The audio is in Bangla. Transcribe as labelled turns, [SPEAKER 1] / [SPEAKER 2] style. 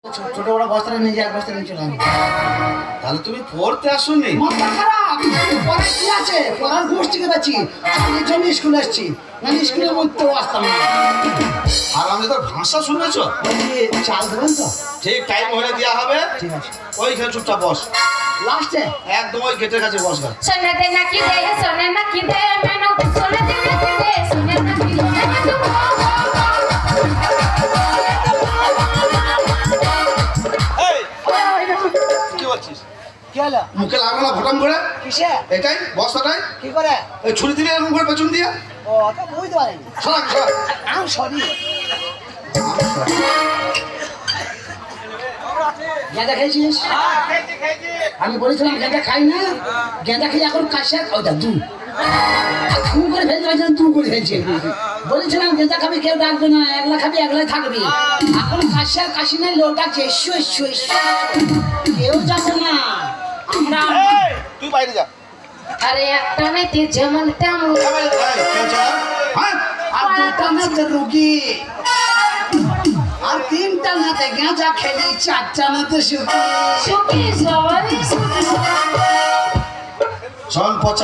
[SPEAKER 1] ছোট বড় বস্তা নিয়ে যায়, এক বস্তা নিয়ে চলে আসবে।
[SPEAKER 2] তাহলে তুমি পড়তে আসোনি?
[SPEAKER 1] মাথা খারাপ, পড়ার কি আছে? পড়ার ঘুষ থেকে যাচ্ছি, চাকরির জন্য স্কুলে এসছি, মানে স্কুলে মধ্যেও আসতাম না।
[SPEAKER 2] আর আমি তোর ভাষা শুনেছো?
[SPEAKER 1] চাল দেবেন তো?
[SPEAKER 2] ঠিক টাইম হলে দেওয়া হবে।
[SPEAKER 1] ঠিক আছে,
[SPEAKER 2] ওইখানে চুপচাপ বস,
[SPEAKER 1] লাস্টে
[SPEAKER 2] একদম ওই গেটের কাছে বস।
[SPEAKER 3] সোনা দে না কি দে, সোনা না কি দে মেনু, সোনা দে না কি দে, সোনা না কি দে মেনু।
[SPEAKER 2] কি বলছিস?
[SPEAKER 1] কি হলো?
[SPEAKER 2] মুখে লাগলো না ভটাম করে?
[SPEAKER 1] কিসে?
[SPEAKER 2] এটাই বস্তাটাই
[SPEAKER 1] কি করে?
[SPEAKER 2] এই ছুরি দিলে এরকম করে পেছন দিয়ে
[SPEAKER 1] ও তো বুঝতে পারেনি।
[SPEAKER 2] সরাক সরাক।
[SPEAKER 1] আম সরি, গেঁদা খেয়েছিস? আমি বলেছিলাম গেঁদা খাই না, গেঁদা খেয়ে এখন কাশে ওটা দু তু করে ফেলতে পারছিলাম, তু করে ফেলছে। বলেছিলাম গেঁদা খাবি, কেউ ডাকবে না, একলা খাবি একলাই থাকবি। এখন কাশি আর কাশি নাই, লোক ডাকছে এসো এসো এসো, কেউ যাবে না। আমরা
[SPEAKER 2] তুই বাইরে যা।
[SPEAKER 3] আরে একটা নাইতে যেমন তেমন।
[SPEAKER 2] হ্যাঁ
[SPEAKER 1] আর দুটা নাতে রুগী, আর তিনটা নাতে গেঁজা খেলি, চারটা নাতে সুখী।
[SPEAKER 3] সুখী সবারই
[SPEAKER 2] শোন পচা